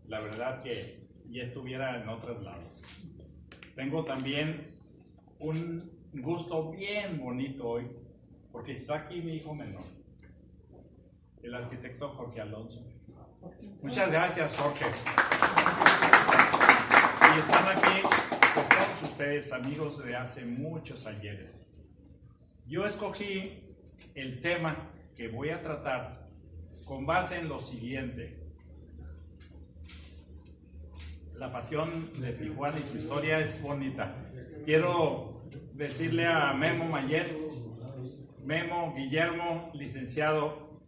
la verdad que ya estuviera en otros lados. Tengo también un gusto bien bonito hoy, porque está aquí mi hijo menor, el arquitecto Jorge Alonso. Muchas gracias, Jorge. Y están aquí pues, todos ustedes, amigos de hace muchos ayeres. Yo escogí el tema que voy a tratar con base en lo siguiente. La pasión de Tijuana y su historia es bonita. Quiero decirle a Memo Mayer, Memo Guillermo, licenciado,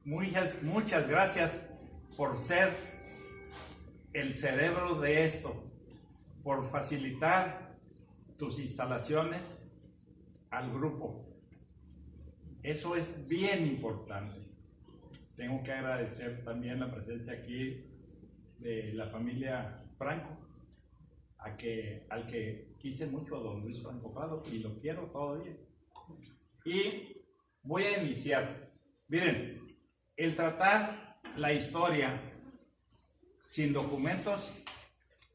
muchas gracias por ser el cerebro de esto, por facilitar tus instalaciones al grupo. Eso es bien importante. Tengo que agradecer también la presencia aquí de la familia Franco, al que quise mucho, a don Luis Franco Prado, y lo quiero todavía. Y voy a iniciar. Miren, el tratar la historia sin documentos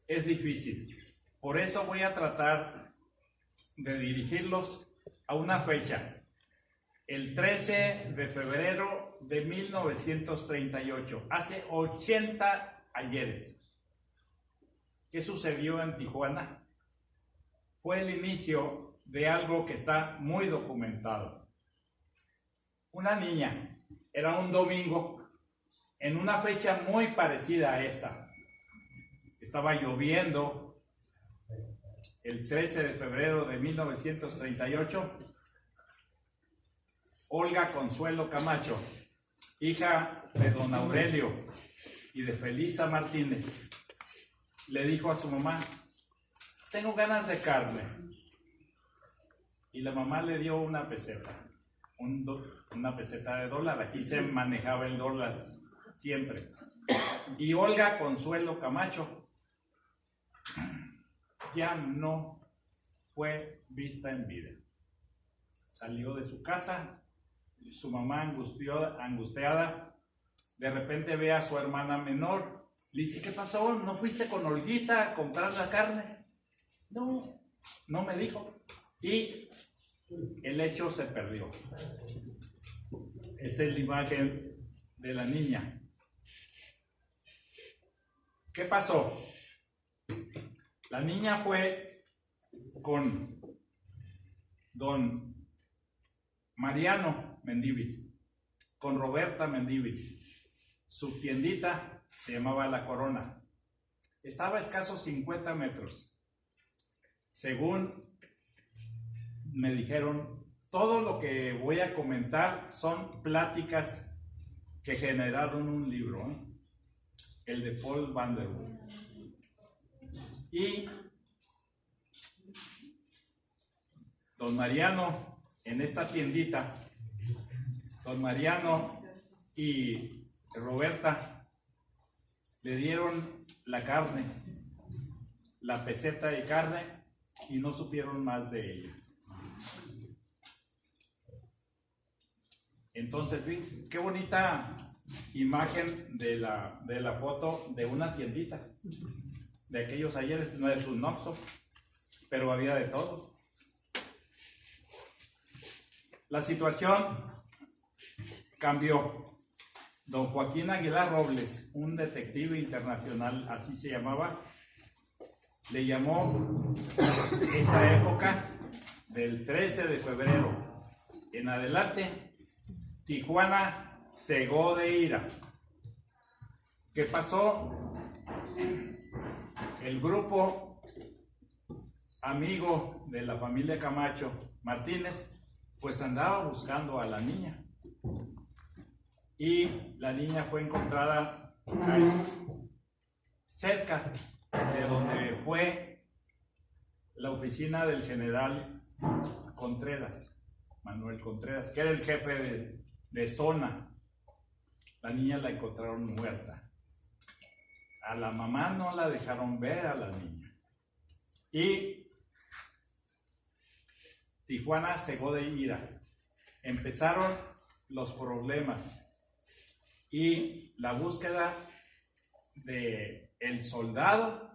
es difícil. Por eso voy a tratar de dirigirlos a una fecha, el 13 de febrero de 1938, hace 80 ayeres. ¿Qué sucedió en Tijuana? Fue el inicio de algo que está muy documentado. Una niña, era un domingo, en una fecha muy parecida a esta. Estaba lloviendo el 13 de febrero de 1938. Olga Consuelo Camacho, hija de don Aurelio y de Felisa Martínez, le dijo a su mamá: tengo ganas de carne. Y la mamá le dio una peseta, una peseta de dólar. Aquí se manejaba el dólar siempre. Y Olga Consuelo Camacho ya no fue vista en vida. Salió de su casa, su mamá angustiada, de repente ve a su hermana menor, le dice: ¿qué pasó? ¿No fuiste con Olguita a comprar la carne? No me dijo. Y el hecho se perdió. Esta es la imagen de la niña. ¿Qué pasó? La niña fue con don Mariano Mendívil, con Roberta Mendívil. Su tiendita se llamaba La Corona. Estaba a escasos 50 metros. Según me dijeron, todo lo que voy a comentar son pláticas que generaron un libro, el de Paul Van der Burg. Y don Mariano, en esta tiendita, don Mariano y Roberta le dieron la carne, la peseta de carne, y no supieron más de ella. Entonces, qué bonita imagen de la foto de una tiendita de aquellos ayeres. No es un Oxxo, pero había de todo. La situación cambió. Don Joaquín Aguilar Robles, un detective internacional, así se llamaba, le llamó esa época del 13 de febrero en adelante, Tijuana cegó de ira. ¿Qué pasó? El grupo amigo de la familia Camacho Martínez pues andaba buscando a la niña, y la niña fue encontrada cerca de donde fue la oficina del general Contreras, Manuel Contreras, que era el jefe de zona. La niña la encontraron muerta. A la mamá no la dejaron ver a la niña. Y Tijuana cegó de ira. Empezaron los problemas y la búsqueda de el soldado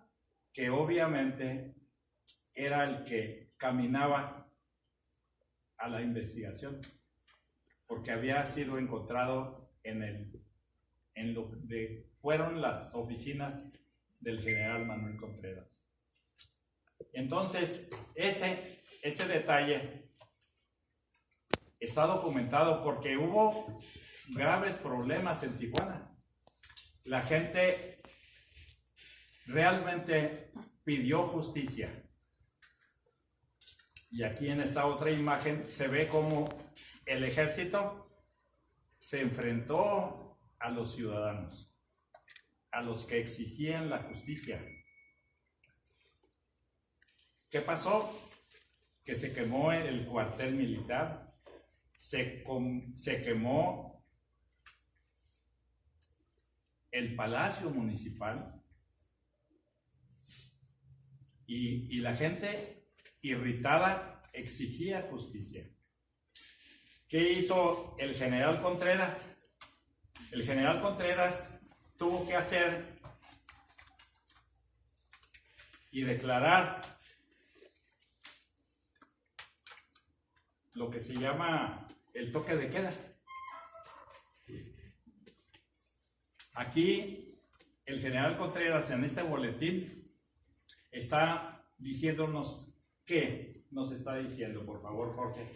que obviamente era el que caminaba a la investigación, porque había sido encontrado en lo que fueron las oficinas del general Manuel Contreras. Entonces, ese detalle está documentado porque hubo graves problemas en Tijuana. La gente realmente pidió justicia. Y aquí en esta otra imagen se ve cómo el ejército se enfrentó a los ciudadanos, a los que exigían la justicia. ¿Qué pasó? Que se quemó el cuartel militar, se quemó el palacio municipal y la gente irritada exigía justicia. ¿Qué hizo el general Contreras? El general Contreras tuvo que hacer y declarar lo que se llama el toque de queda. Aquí el general Contreras en este boletín está diciéndonos qué nos está diciendo, por favor, Jorge.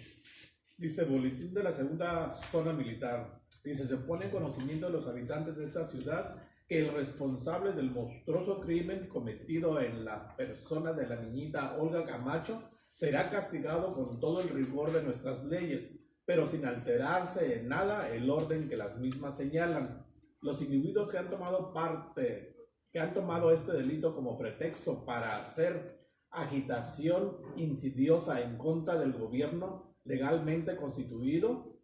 Dice, boletín de la segunda zona militar. Dice, se pone en conocimiento de los habitantes de esta ciudad que el responsable del monstruoso crimen cometido en la persona de la niñita Olga Camacho será castigado con todo el rigor de nuestras leyes, pero sin alterarse en nada el orden que las mismas señalan. Los individuos que han tomado este delito como pretexto para hacer agitación insidiosa en contra del gobierno legalmente constituido,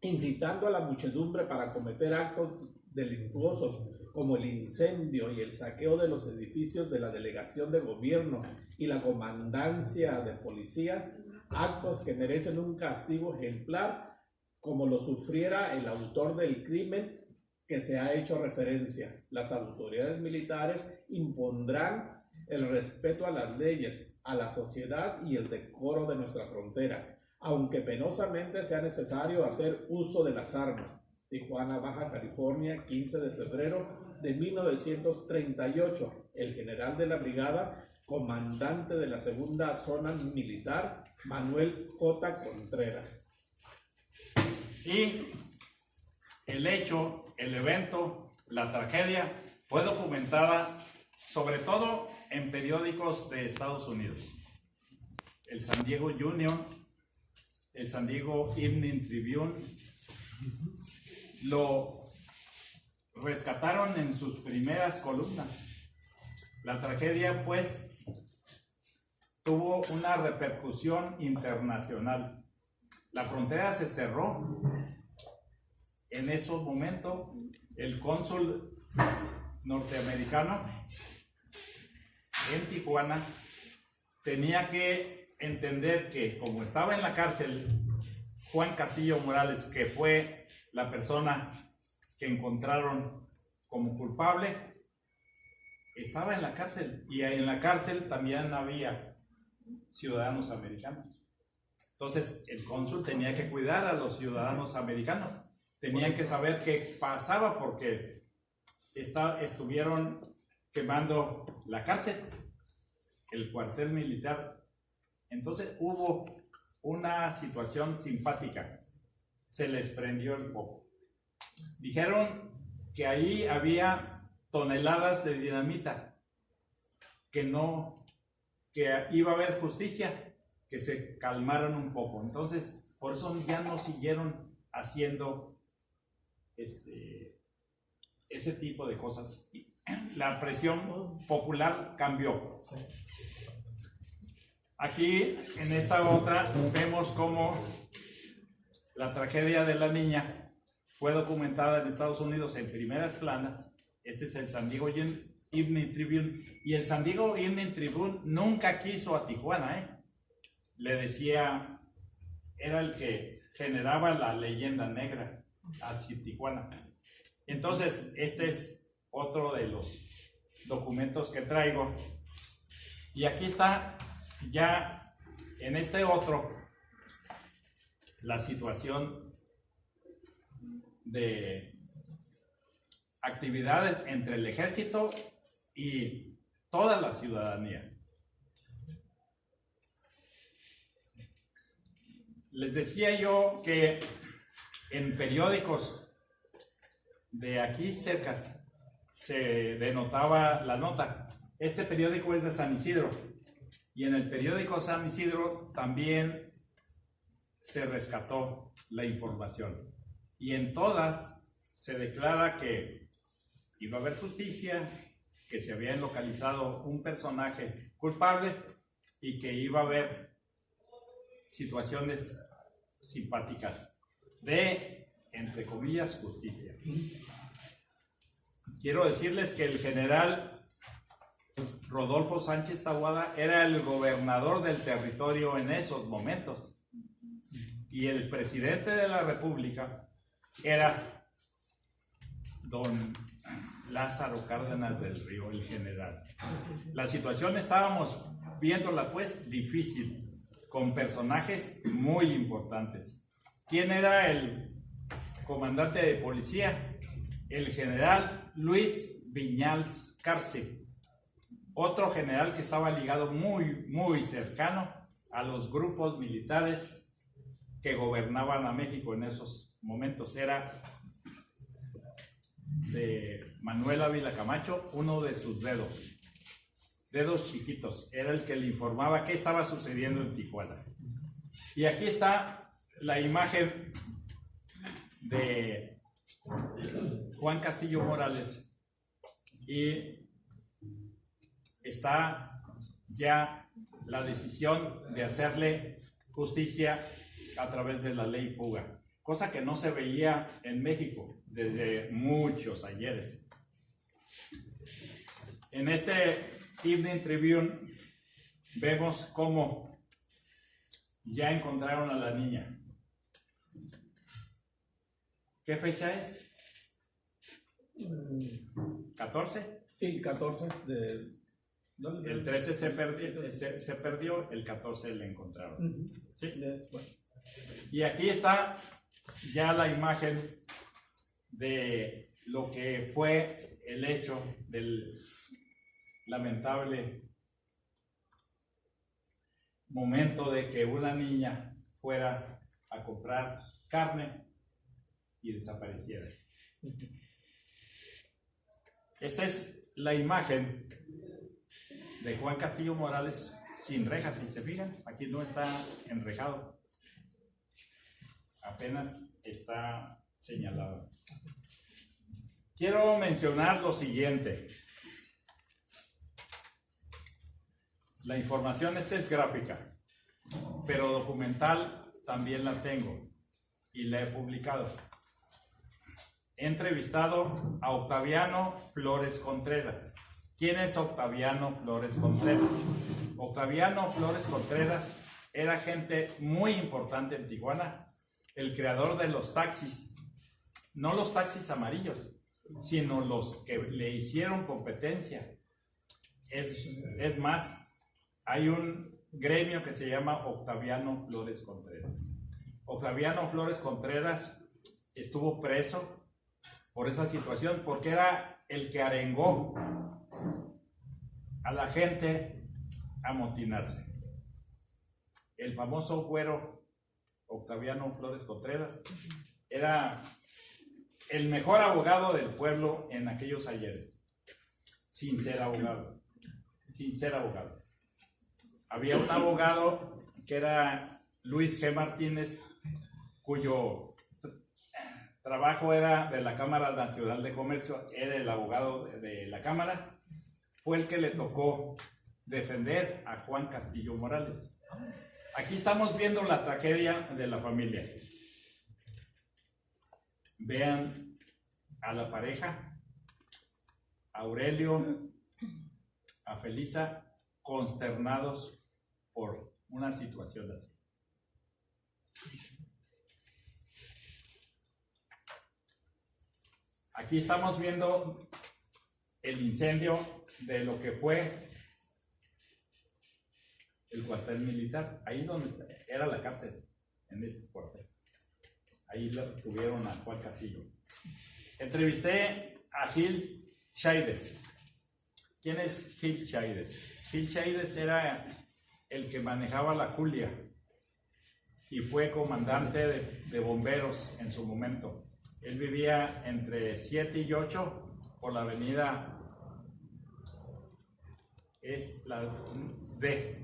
incitando a la muchedumbre para cometer actos delictuosos como el incendio y el saqueo de los edificios de la delegación de gobierno y la comandancia de policía, actos que merecen un castigo ejemplar como lo sufriera el autor del crimen que se ha hecho referencia. Las autoridades militares impondrán el respeto a las leyes, a la sociedad y el decoro de nuestra frontera, aunque penosamente sea necesario hacer uso de las armas. Tijuana, Baja California, 15 de febrero de 1938. El general de la brigada, comandante de la segunda zona militar, Manuel J. Contreras. Y el hecho, el evento, la tragedia fue documentada sobre todo en periódicos de Estados Unidos. El San Diego Union, el San Diego Evening Tribune, lo rescataron en sus primeras columnas. La tragedia, pues, tuvo una repercusión internacional. La frontera se cerró. En esos momentos, el cónsul norteamericano en Tijuana tenía que entender que, como estaba en la cárcel Juan Castillo Morales, que fue la persona que encontraron como culpable, estaba en la cárcel, y en la cárcel también había ciudadanos americanos. Entonces el cónsul tenía que cuidar a los ciudadanos americanos, tenían que saber qué pasaba porque estuvieron quemando la cárcel, el cuartel militar. Entonces hubo una situación simpática, se les prendió el foco. Dijeron que ahí había toneladas de dinamita, que iba a haber justicia, que se calmaran un poco. Entonces, por eso ya no siguieron haciendo ese tipo de cosas. La presión popular cambió. Aquí, en esta otra, vemos cómo la tragedia de la niña fue documentada en Estados Unidos en primeras planas. Este es el San Diego Evening Tribune, y el San Diego Evening Tribune nunca quiso a Tijuana, Le decía, era el que generaba la leyenda negra hacia Tijuana. Entonces, esta es otro de los documentos que traigo. Y aquí está ya en este otro la situación de actividades entre el ejército y toda la ciudadanía. Les decía yo que en periódicos de aquí cerca se denotaba la nota. Este periódico es de San Isidro y en el periódico San Isidro también se rescató la información y en todas se declara que iba a haber justicia, que se había localizado un personaje culpable y que iba a haber situaciones simpáticas de, entre comillas, justicia. Quiero decirles que el general Rodolfo Sánchez Taboada era el gobernador del territorio en esos momentos y el presidente de la República era don Lázaro Cárdenas del Río, el general. La situación estábamos viéndola pues difícil, con personajes muy importantes. ¿Quién era el comandante de policía? El general Luis Viñals Carce, otro general que estaba ligado muy cercano a los grupos militares que gobernaban a México en esos momentos. Era de Manuel Ávila Camacho, uno de sus dedos chiquitos, era el que le informaba qué estaba sucediendo en Tijuana. Y aquí está la imagen de Juan Castillo Morales y está ya la decisión de hacerle justicia a través de la ley Puga, cosa que no se veía en México desde muchos ayeres. En este Evening Tribune vemos cómo ya encontraron a la niña. ¿Qué fecha es? ¿14? Sí, 14 El 13 se perdió, el 14 la encontraron. ¿Sí? Y aquí está ya la imagen de lo que fue el hecho del lamentable momento de que una niña fuera a comprar carne y desapareciera. Esta es la imagen de Juan Castillo Morales sin rejas, si se fijan, aquí no está enrejado, apenas está señalado. Quiero mencionar lo siguiente. La información esta es gráfica, pero documental también la tengo y la he publicado. He entrevistado a Octaviano Flores Contreras. ¿Quién es Octaviano Flores Contreras? Octaviano Flores Contreras era gente muy importante en Tijuana, el creador de los taxis, no los taxis amarillos, sino los que le hicieron competencia. Es más, hay un gremio que se llama Octaviano Flores Contreras. Octaviano Flores Contreras estuvo preso por esa situación, porque era el que arengó a la gente a amotinarse. El famoso güero Octaviano Flores Contreras era el mejor abogado del pueblo en aquellos ayeres, sin ser abogado. Había un abogado que era Luis G. Martínez, cuyo trabajo era de la Cámara Nacional de Comercio, era el abogado de la Cámara, fue el que le tocó defender a Juan Castillo Morales. Aquí estamos viendo la tragedia de la familia. Vean a la pareja, a Aurelio, a Felisa, consternados por una situación así. Aquí estamos viendo el incendio de lo que fue el cuartel militar, ahí donde era la cárcel, en este cuartel. Ahí lo tuvieron a Juan Castillo. Entrevisté a Gil Chaides. ¿Quién es Gil Chaides? Gil Chaides era el que manejaba la Julia y fue comandante de bomberos en su momento. Él vivía entre 7 y 8 por la avenida, es la D,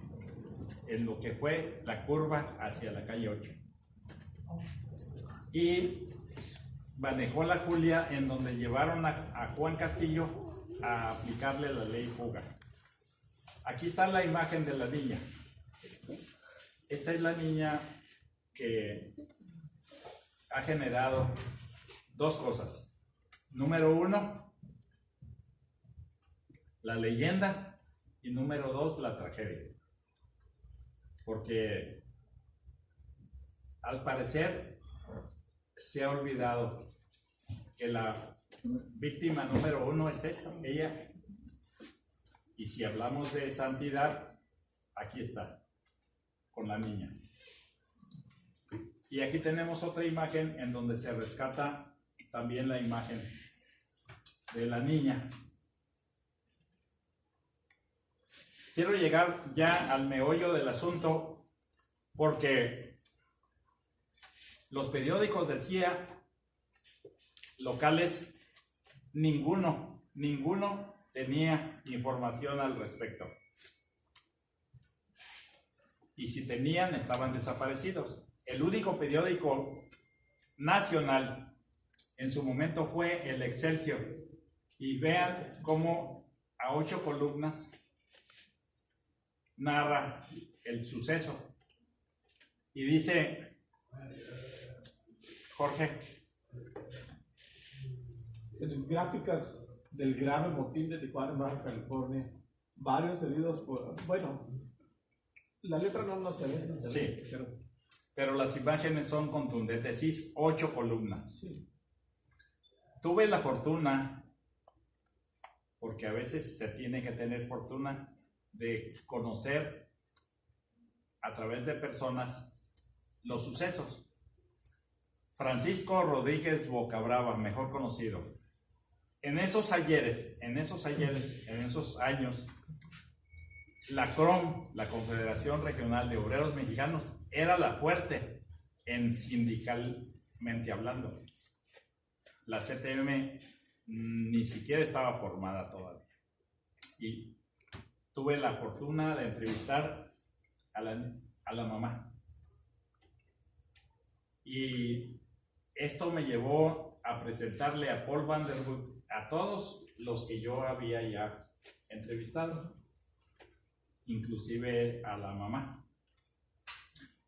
en lo que fue la curva hacia la calle 8. Y manejó la Julia en donde llevaron a Juan Castillo a aplicarle la ley Fuga. Aquí está la imagen de la niña. Esta es la niña que ha generado dos cosas. Número uno, la leyenda, y número dos, la tragedia. Porque al parecer se ha olvidado que la víctima número uno es ella. Y si hablamos de santidad, aquí está, con la niña. Y aquí tenemos otra imagen en donde se rescata también la imagen de la niña. Quiero llegar ya al meollo del asunto porque los periódicos decía locales, ninguno tenía información al respecto. Y si tenían, estaban desaparecidos. El único periódico nacional en su momento fue el Excelsior. Y vean cómo a 8 columnas narra el suceso. Y dice Jorge. En gráficas del grave motín de Tijuana, Baja California, varios heridos por... Bueno, la letra no se ve. Sí, pero las imágenes son contundentes. Sí, 8 columnas. Sí. Tuve la fortuna, porque a veces se tiene que tener fortuna, de conocer a través de personas los sucesos. Francisco Rodríguez Bocabrava, mejor conocido. En esos ayeres, en esos años, la CROM, la Confederación Regional de Obreros Mexicanos, era la fuerte en sindicalmente hablando. La CTM ni siquiera estaba formada todavía. Y tuve la fortuna de entrevistar a la mamá. Y esto me llevó a presentarle a Paul Vanderwood a todos los que yo había ya entrevistado, inclusive a la mamá.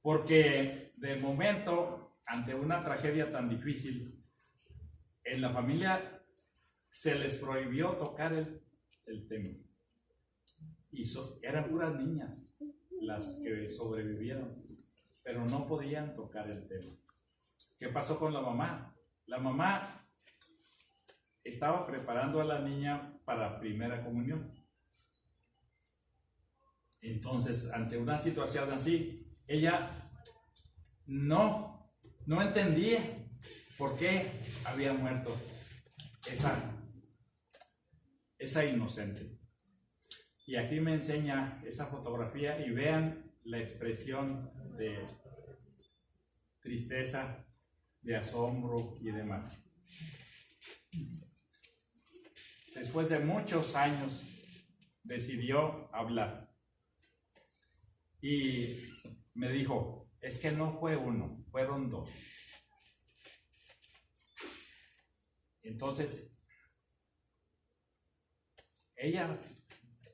Porque de momento, ante una tragedia tan difícil, en la familia se les prohibió tocar el tema. Y eran puras niñas las que sobrevivieron, pero no podían tocar el tema. ¿Qué pasó con la mamá? La mamá estaba preparando a la niña para primera comunión. Entonces, ante una situación así, ella no entendía por qué había muerto esa inocente. Y aquí me enseña esa fotografía y vean la expresión de tristeza, de asombro y demás. Después de muchos años decidió hablar y me dijo, es que no fue uno, fueron 2. Entonces, ella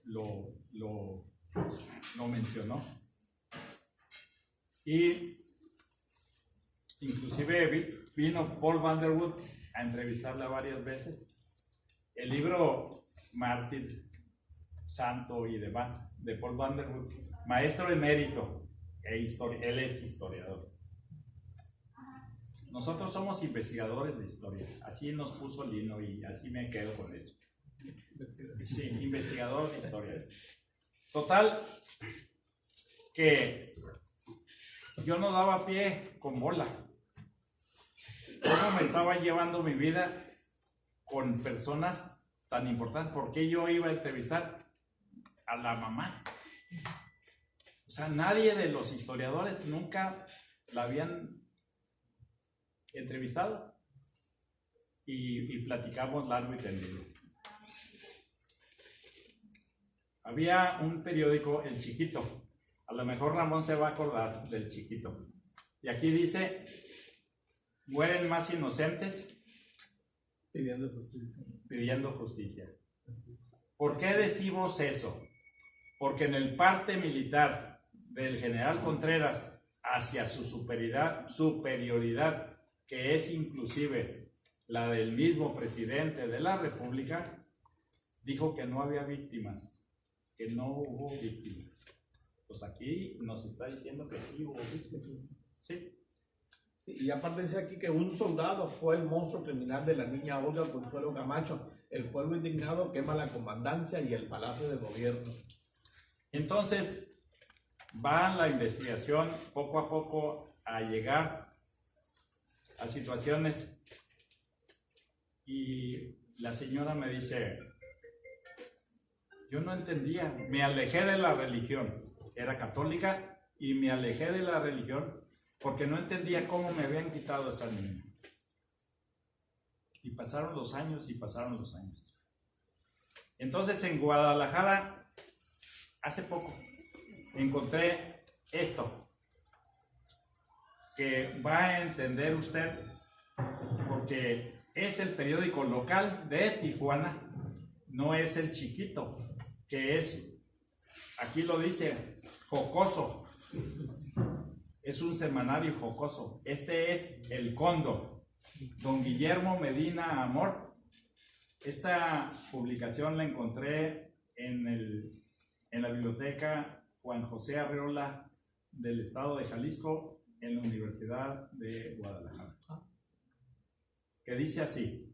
lo mencionó y inclusive vino Paul Vanderwood a entrevistarla varias veces. El libro Mártir, Santo y demás de Paul Vanderwood, maestro emérito, él es historiador. Nosotros somos investigadores de historia, así nos puso Lino y así me quedo con eso. Sí, investigador de historia. Total, que yo no daba pie con bola. ¿Cómo me estaba llevando mi vida con personas tan importantes? ¿Por qué yo iba a entrevistar a la mamá? O sea, nadie de los historiadores nunca la habían entrevistado. Y platicamos largo y tendido. Había un periódico, El Chiquito. A lo mejor Ramón se va a acordar del Chiquito. Y aquí dice, mueren más inocentes Pidiendo justicia. pidiendo justicia. ¿Por qué decimos eso? Porque en el parte militar del general Contreras hacia su superioridad, que es inclusive la del mismo presidente de la República, dijo que no había víctimas, que no hubo víctimas. Pues aquí nos está diciendo que sí hubo víctimas. Sí. Sí, y aparte dice aquí que un soldado fue el monstruo criminal de la niña Olga Consuelo Camacho. El pueblo indignado quema la comandancia y el palacio de gobierno. Entonces, va la investigación poco a poco a llegar a situaciones y la señora me dice, yo no entendía, me alejé de la religión, era católica y me alejé de la religión porque no entendía cómo me habían quitado esa niña. Y pasaron los años y pasaron los años. Entonces en Guadalajara, hace poco, encontré esto, que va a entender usted, porque es el periódico local de Tijuana, no es El Chiquito, que es, aquí lo dice, jocoso, es un semanario jocoso. Este es El Cóndor, don Guillermo Medina Amor. Esta publicación la encontré en la biblioteca Juan José Arreola del estado de Jalisco, en la Universidad de Guadalajara, que dice así.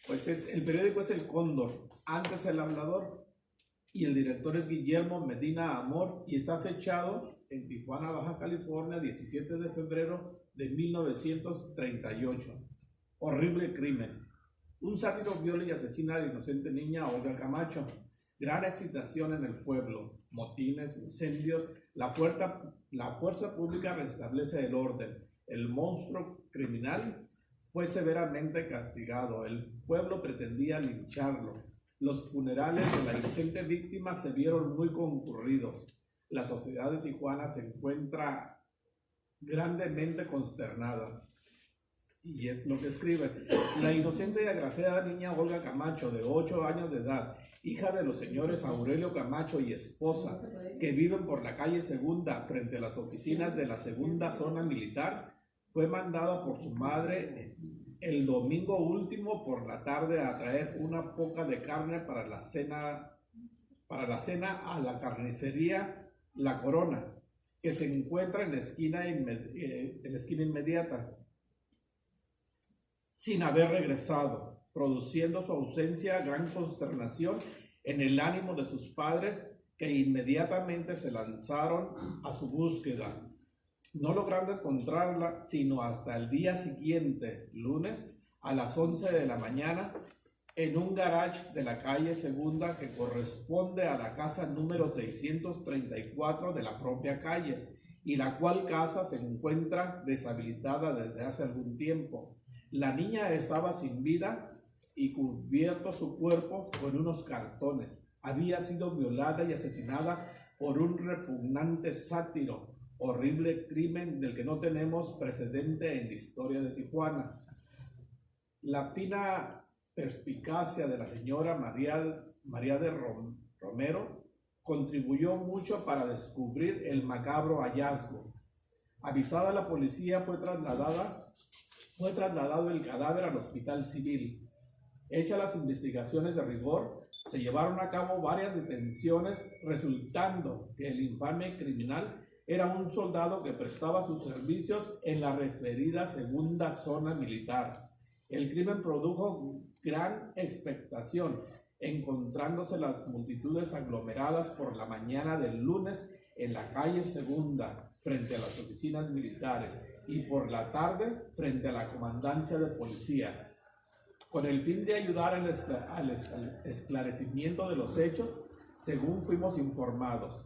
Pues el periódico es El Cóndor, antes El Hablador, y el director es Guillermo Medina Amor, y está fechado en Tijuana, Baja California, 17 de febrero de 1938. Horrible crimen. Un sátiro viola y asesina a la inocente niña Olga Camacho. Gran excitación en el pueblo, motines, incendios. La fuerza pública restablece el orden. El monstruo criminal fue severamente castigado. El pueblo pretendía lincharlo. Los funerales de la inocente víctima se vieron muy concurridos. La sociedad de Tijuana se encuentra grandemente consternada. Y es lo que escribe. La inocente y agraciada niña Olga Camacho, de 8 años de edad, hija de los señores Aurelio Camacho y esposa, que viven por la calle Segunda, frente a las oficinas de la Segunda Zona Militar, fue mandada por su madre el domingo último por la tarde a traer una poca de carne para la cena a la carnicería La Corona, que se encuentra en la esquina inmediata, sin haber regresado, produciendo su ausencia gran consternación en el ánimo de sus padres, que inmediatamente se lanzaron a su búsqueda, no logrando encontrarla sino hasta el día siguiente, lunes, a las 11 de la mañana, en un garage de la calle Segunda que corresponde a la casa número 634 de la propia calle, y la cual casa se encuentra deshabilitada desde hace algún tiempo. La niña estaba sin vida y cubierto su cuerpo con unos cartones. Había sido violada y asesinada por un repugnante sátiro, horrible crimen del que no tenemos precedente en la historia de Tijuana. La fina perspicacia de la señora María de Romero contribuyó mucho para descubrir el macabro hallazgo. Avisada la policía, fue trasladado el cadáver al hospital civil. Hechas las investigaciones de rigor, se llevaron a cabo varias detenciones, resultando que el infame criminal era un soldado que prestaba sus servicios en la referida Segunda Zona Militar El crimen produjo gran expectación, encontrándose las multitudes aglomeradas por la mañana del lunes en la calle Segunda, frente a las oficinas militares, y por la tarde frente a la comandancia de policía. Con el fin de ayudar al esclarecimiento de los hechos, según fuimos informados,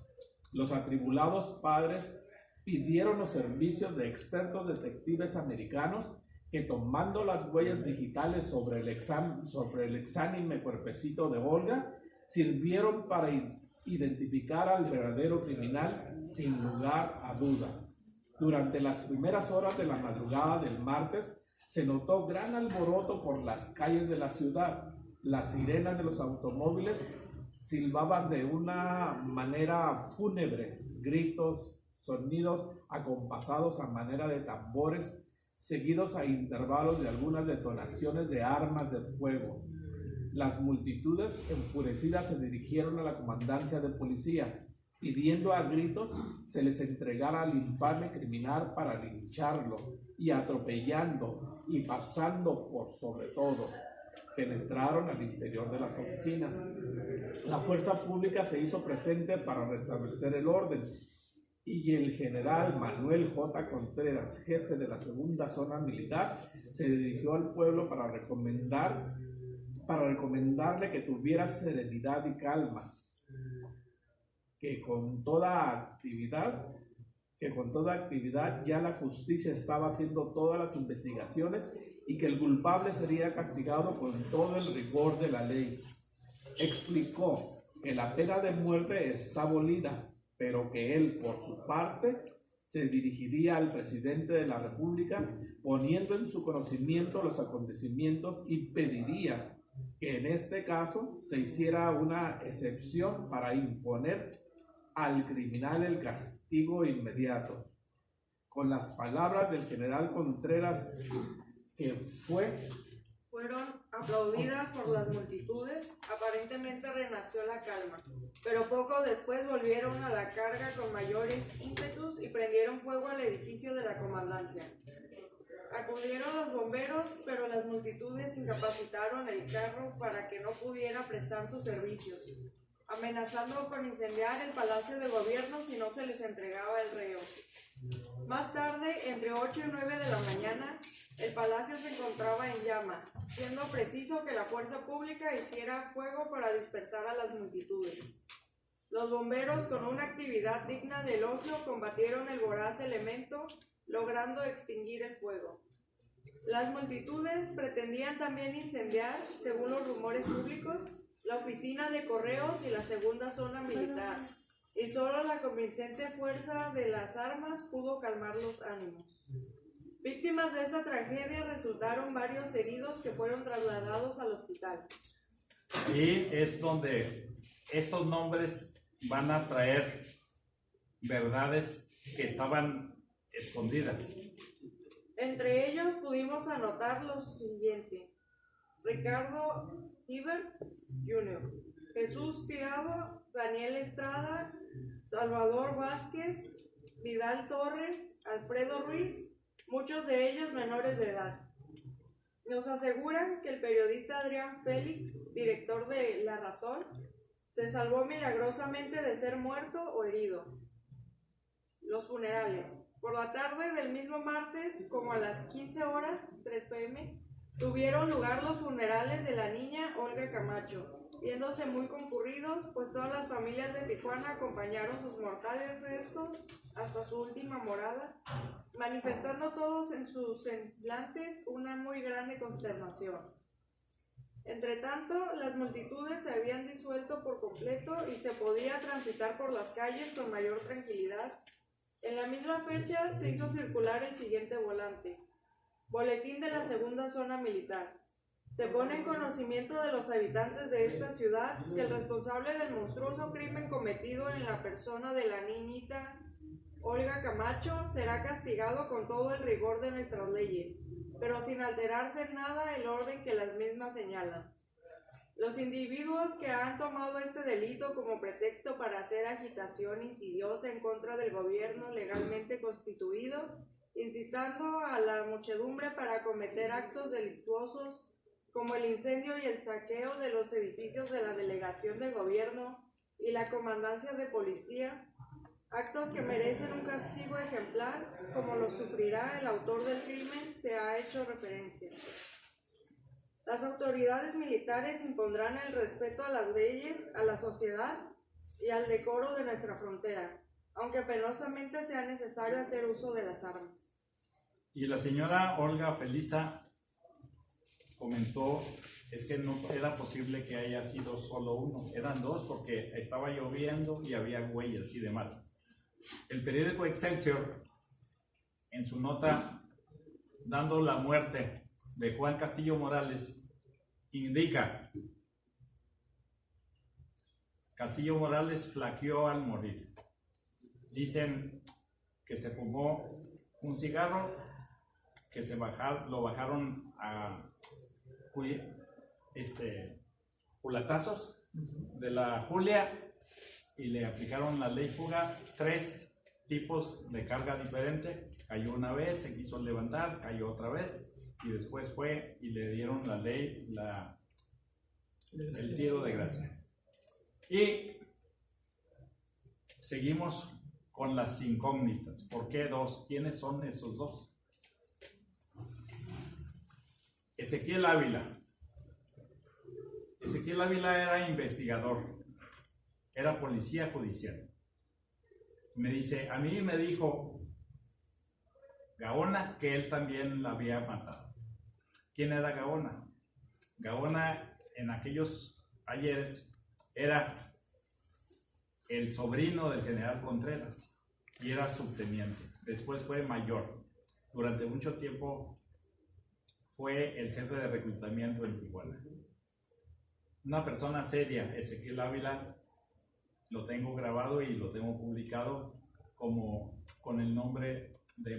los atribulados padres pidieron los servicios de expertos detectives americanos que, tomando las huellas digitales sobre el exánime cuerpecito de Olga, sirvieron para identificar al verdadero criminal sin lugar a duda. Durante las primeras horas de la madrugada del martes, se notó gran alboroto por las calles de la ciudad. Las sirenas de los automóviles silbaban de una manera fúnebre, gritos, sonidos acompasados a manera de tambores, seguidos a intervalos de algunas detonaciones de armas de fuego. Las multitudes enfurecidas se dirigieron a la comandancia de policía, pidiendo a gritos se les entregara al infame criminal para lincharlo, y atropellando y pasando por sobre todo, penetraron al interior de las oficinas. La fuerza pública se hizo presente para restablecer el orden, y el general Manuel J. Contreras, jefe de la segunda zona militar, se dirigió al pueblo para recomendarle que tuviera serenidad y calma, que con toda actividad ya la justicia estaba haciendo todas las investigaciones y que el culpable sería castigado con todo el rigor de la ley. Explicó que la pena de muerte está abolida, pero que él, por su parte, se dirigiría al presidente de la República poniendo en su conocimiento los acontecimientos y pediría que en este caso se hiciera una excepción para imponer al criminal el castigo inmediato. Con las palabras del general Contreras, que fueron aplaudidas por las multitudes, aparentemente renació la calma, pero poco después volvieron a la carga con mayores ímpetus y prendieron fuego al edificio de la comandancia. Acudieron los bomberos, pero las multitudes incapacitaron el carro para que no pudiera prestar sus servicios, amenazando con incendiar el Palacio de Gobierno si no se les entregaba el reo. Más tarde, entre 8 y 9 de la mañana, el palacio se encontraba en llamas, siendo preciso que la fuerza pública hiciera fuego para dispersar a las multitudes. Los bomberos, con una actividad digna de elogio, combatieron el voraz elemento, logrando extinguir el fuego. Las multitudes pretendían también incendiar, según los rumores públicos, la oficina de correos y la segunda zona militar, y solo la convincente fuerza de las armas pudo calmar los ánimos. Víctimas de esta tragedia resultaron varios heridos que fueron trasladados al hospital. Y es donde estos nombres van a traer verdades que estaban escondidas. Entre ellos pudimos anotar lo siguiente: Ricardo Ibert Jr., Jesús Tirado, Daniel Estrada, Salvador Vázquez, Vidal Torres, Alfredo Ruiz, muchos de ellos menores de edad. Nos aseguran que el periodista Adrián Félix, director de La Razón, se salvó milagrosamente de ser muerto o herido. Los funerales. Por la tarde del mismo martes, como a las 15 horas, 3 p.m., tuvieron lugar los funerales de la niña Olga Camacho, viéndose muy concurridos, pues todas las familias de Tijuana acompañaron sus mortales restos hasta su última morada, manifestando todos en sus semblantes una muy grande consternación. Entretanto, las multitudes se habían disuelto por completo y se podía transitar por las calles con mayor tranquilidad. En la misma fecha se hizo circular el siguiente volante: Boletín de la segunda zona militar. Se pone en conocimiento de los habitantes de esta ciudad que el responsable del monstruoso crimen cometido en la persona de la niñita Olga Camacho será castigado con todo el rigor de nuestras leyes, pero sin alterarse en nada el orden que las mismas señalan. Los individuos que han tomado este delito como pretexto para hacer agitación insidiosa en contra del gobierno legalmente constituido incitando a la muchedumbre para cometer actos delictuosos como el incendio y el saqueo de los edificios de la delegación de gobierno y la comandancia de policía, actos que merecen un castigo ejemplar, como lo sufrirá el autor del crimen, se ha hecho referencia. Las autoridades militares impondrán el respeto a las leyes, a la sociedad y al decoro de nuestra frontera, aunque penosamente sea necesario hacer uso de las armas. Y la señora Olga Feliza comentó, es que no era posible que haya sido solo uno, eran dos porque estaba lloviendo y había huellas y demás. El periódico Excelsior, en su nota dando la muerte de Juan Castillo Morales, indica: Castillo Morales flaqueó al morir. Dicen que se fumó un cigarro, que lo bajaron a culatazos de la Julia y le aplicaron la ley fuga, 3 tipos de carga diferente. Cayó una vez, se quiso levantar, cayó otra vez y después fue y le dieron la ley, el tiro de gracia. Y seguimos con las incógnitas. ¿Por qué 2? ¿Quiénes son esos 2? Ezequiel Ávila. Ezequiel Ávila era investigador, era policía judicial. Me dice, a mí me dijo Gaona que él también la había matado. ¿Quién era Gaona? Gaona en aquellos ayeres era el sobrino del general Contreras y era subteniente. Después fue mayor. Durante mucho tiempo fue el jefe de reclutamiento en Tijuana. Una persona seria, Ezequiel Ávila, lo tengo grabado y lo tengo publicado con el nombre de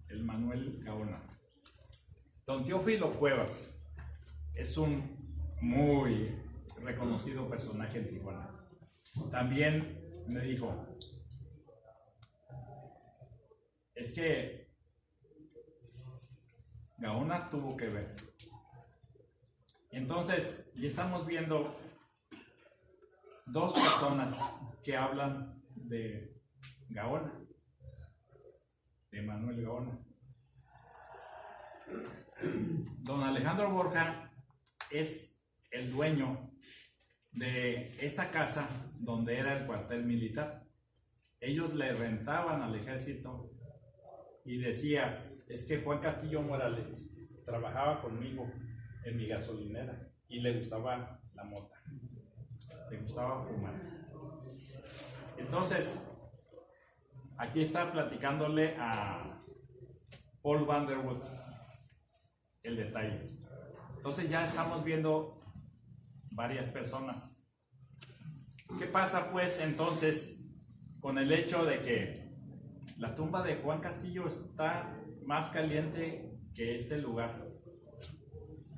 el Manuel Gaona. Don Teófilo Cuevas es un muy reconocido personaje en Tijuana. También me dijo, es que Gaona tuvo que ver. Entonces, ya estamos viendo 2 personas que hablan de Gaona, de Manuel Gaona. Don Alejandro Borja es el dueño de esa casa donde era el cuartel militar. Ellos le rentaban al ejército y decía, es que Juan Castillo Morales trabajaba conmigo en mi gasolinera y le gustaba la mota, le gustaba fumar. Entonces, aquí está platicándole a Paul Vanderwood el detalle. Entonces ya estamos viendo varias personas. ¿Qué pasa pues entonces con el hecho de que la tumba de Juan Castillo está más caliente que este lugar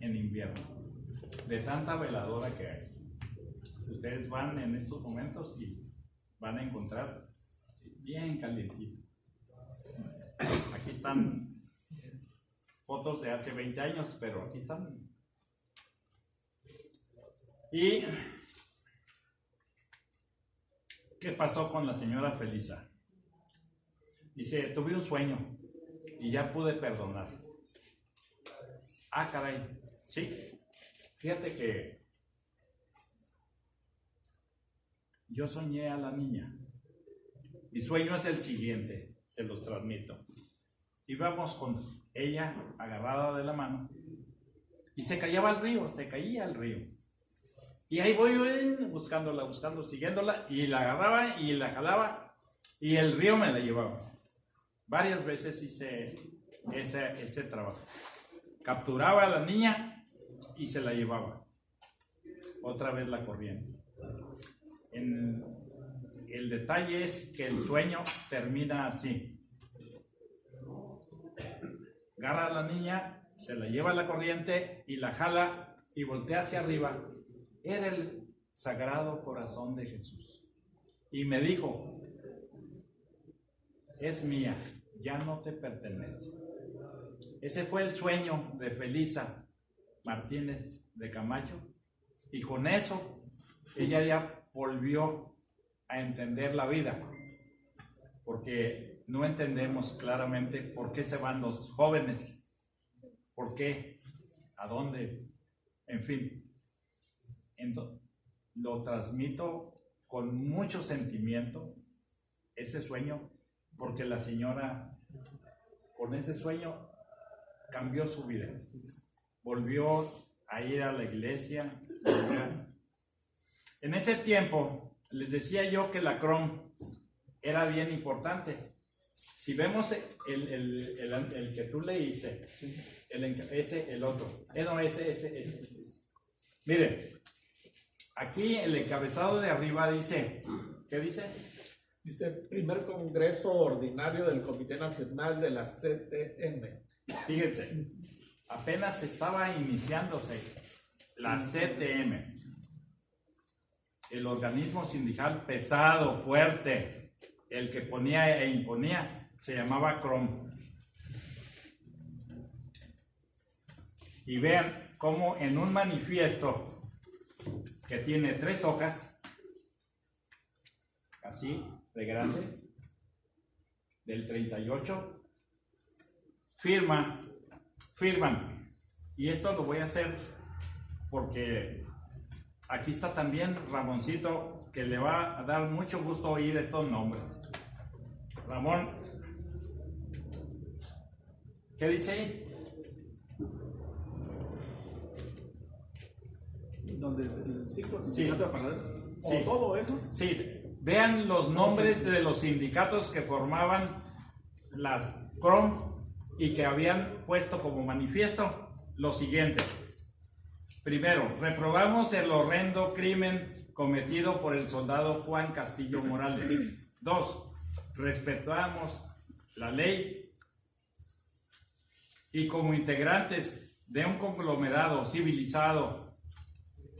en invierno, de tanta veladora que hay? Ustedes van en estos momentos y van a encontrar bien calientito. Aquí están fotos de hace 20 años, pero aquí están. ¿Y qué pasó con la señora Felisa? Dice, tuve un sueño y ya pude perdonar. Ah, caray, sí. Fíjate que yo soñé a la niña. Mi sueño es el siguiente, se los transmito. Íbamos con ella agarrada de la mano y se caía al río. Y ahí voy yo buscándola, siguiéndola, y la agarraba y la jalaba y el río me la llevaba. Varias veces hice ese trabajo. Capturaba a la niña y se la llevaba. Otra vez la corriente. El detalle es que el sueño termina así. Agarra a la niña, se la lleva a la corriente y la jala y voltea hacia arriba. Era el Sagrado Corazón de Jesús. Y me dijo, es mía, ya no te pertenece. Ese fue el sueño de Felisa Martínez de Camacho, y con eso ella ya volvió a entender la vida, porque no entendemos claramente por qué se van los jóvenes, por qué, a dónde, en fin. Entonces, lo transmito con mucho sentimiento, ese sueño, porque la señora con ese sueño cambió su vida, volvió a ir a la iglesia. En ese tiempo les decía yo que la CROM era bien importante. Si vemos el que tú leíste, el otro, ese. Miren, aquí el encabezado de arriba dice, ¿qué dice? Dice, primer congreso ordinario del Comité Nacional de la CTM. Fíjense, apenas estaba iniciándose la CTM, el organismo sindical pesado, fuerte, el que ponía e imponía, se llamaba CROM. Y vean cómo en un manifiesto que tiene 3 hojas, así de grande, del 38, firman, y esto lo voy a hacer porque aquí está también Ramoncito, que le va a dar mucho gusto oír estos nombres. Ramón, ¿qué dice ahí? Donde el 5 sindicato de panaderos, sí. o todo eso. Sí, vean los nombres de los sindicatos que formaban la CROM y que habían puesto como manifiesto lo siguiente. Primero, reprobamos el horrendo crimen cometido por el soldado Juan Castillo Morales. 2, respetamos la ley y como integrantes de un conglomerado civilizado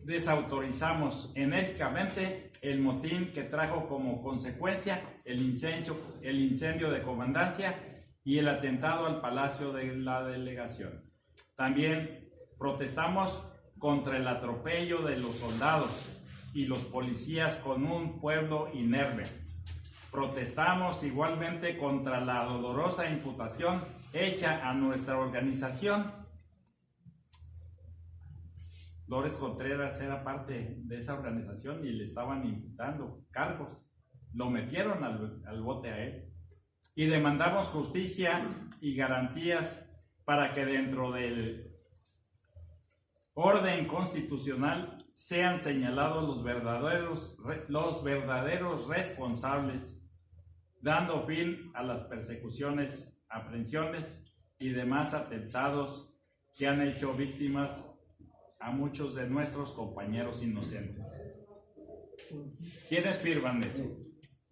desautorizamos enérgicamente el motín que trajo como consecuencia el incendio de comandancia y el atentado al Palacio de la Delegación. También protestamos contra el atropello de los soldados y los policías con un pueblo inerme. Protestamos igualmente contra la dolorosa imputación hecha a nuestra organización. Lores Contreras era parte de esa organización y le estaban imputando cargos. Lo metieron al bote a él. Y demandamos justicia y garantías para que dentro del orden constitucional sean señalados los verdaderos responsables, dando fin a las persecuciones, aprehensiones y demás atentados que han hecho víctimas a muchos de nuestros compañeros inocentes. ¿Quiénes firman eso?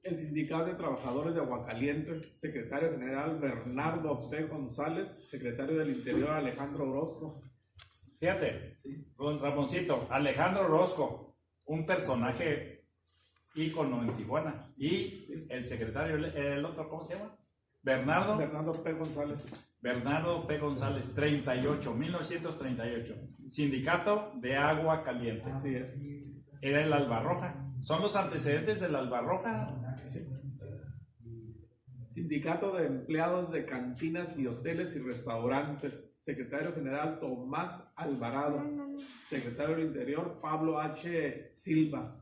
El Sindicato de Trabajadores de Aguascalientes, secretario general Bernardo P. González, secretario del Interior Alejandro Orozco. Fíjate, don Ramoncito, Alejandro Orozco, un personaje ícono en Tijuana. Y el secretario, el otro, ¿cómo se llama? Bernardo P. González. Bernardo P. González, 1938. Sindicato de Agua Caliente. Así es. Era el Albarroja. ¿Son los antecedentes del Albarroja? Sí. Sindicato de Empleados de Cantinas y Hoteles y Restaurantes. Secretario general Tomás Alvarado. Secretario del Interior Pablo H. Silva.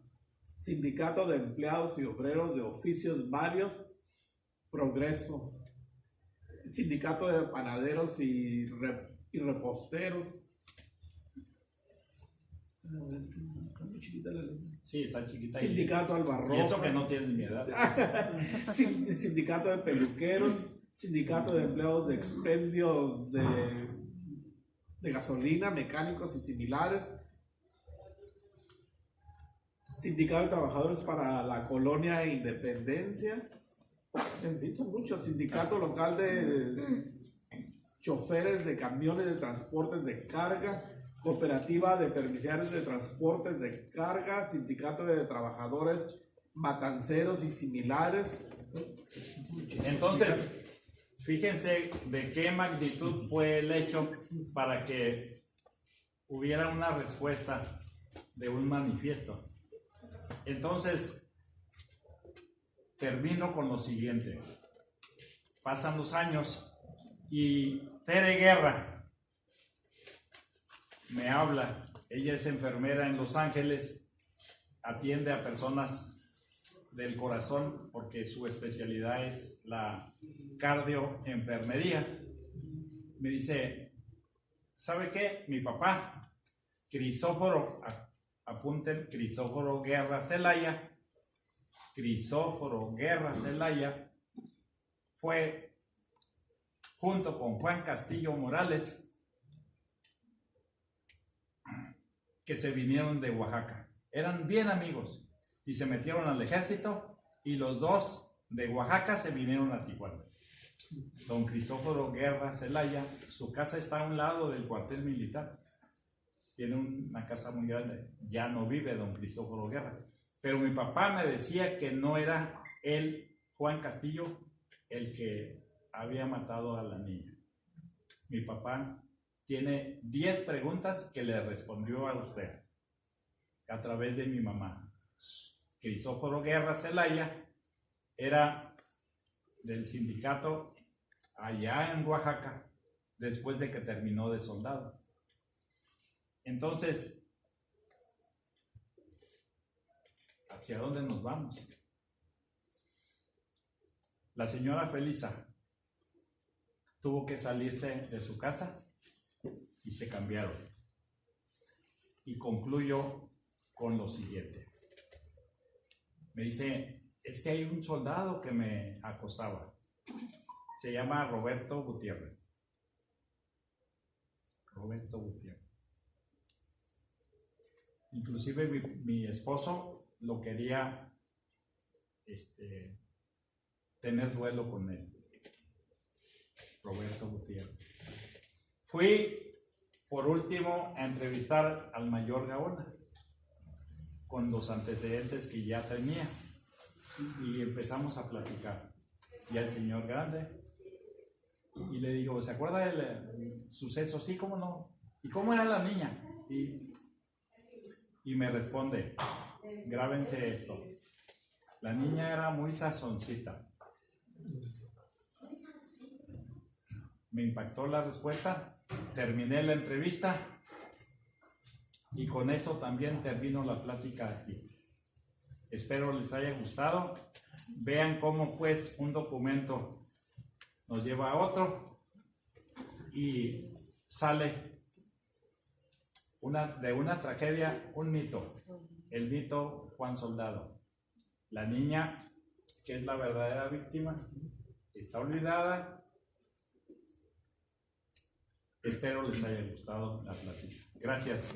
Sindicato de Empleados y Obreros de Oficios Varios. Progreso. Sindicato de Panaderos y Reposteros. Sí, está chiquita. Sindicato Albarroja. Y eso que no tiene mi edad. Sindicato de Peluqueros. Sindicato de Empleados de Expendios de Gasolina, Mecánicos y similares. Sindicato de Trabajadores para la Colonia Independencia. En fin, son muchos. Sindicato local de choferes de camiones de transportes de carga. Cooperativa de permisarios de transportes de carga. Sindicato de Trabajadores matanceros y similares. Entonces, fíjense de qué magnitud fue el hecho para que hubiera una respuesta de un manifiesto. Entonces, termino con lo siguiente. Pasan los años y Tere Guerra me habla. Ella es enfermera en Los Ángeles, atiende a personas del corazón porque su especialidad es la cardioenfermería. Me dice, ¿sabe qué? Mi papá, Crisóforo, apunten, Crisóforo Guerra Celaya, Crisóforo Guerra Celaya fue, junto con Juan Castillo Morales, que se vinieron de Oaxaca. Eran bien amigos y se metieron al ejército y los dos de Oaxaca se vinieron a Tijuana. Don Crisóforo Guerra Celaya, su casa está a un lado del cuartel militar. Tiene una casa muy grande. Ya no vive don Crisóforo Guerra. Pero mi papá me decía que no era él, Juan Castillo, el que había matado a la niña. Mi papá tiene 10 preguntas que le respondió a usted a través de mi mamá. Crisóforo Guerra Celaya era del sindicato allá en Oaxaca después de que terminó de soldado. Entonces, ¿hacia dónde nos vamos? La señora Felisa tuvo que salirse de su casa y se cambiaron. Y concluyo con lo siguiente. Me dice, es que hay un soldado que me acosaba. Se llama Roberto Gutiérrez. Roberto Gutiérrez. Inclusive mi esposo lo quería tener duelo con él. Roberto Gutiérrez. Fui por último a entrevistar al mayor Gaona con los antecedentes que ya tenía y empezamos a platicar. Y al señor grande y le digo, ¿se acuerda del suceso? Sí, ¿cómo no? ¿Y cómo era la niña? Y me responde, grábense esto. La niña era muy sazoncita. Me impactó la respuesta, terminé la entrevista y con eso también termino la plática aquí. Espero les haya gustado. Vean cómo pues un documento nos lleva a otro y sale de una tragedia un mito, el mito Juan Soldado. La niña, que es la verdadera víctima, está olvidada. Espero les haya gustado la plática. Gracias.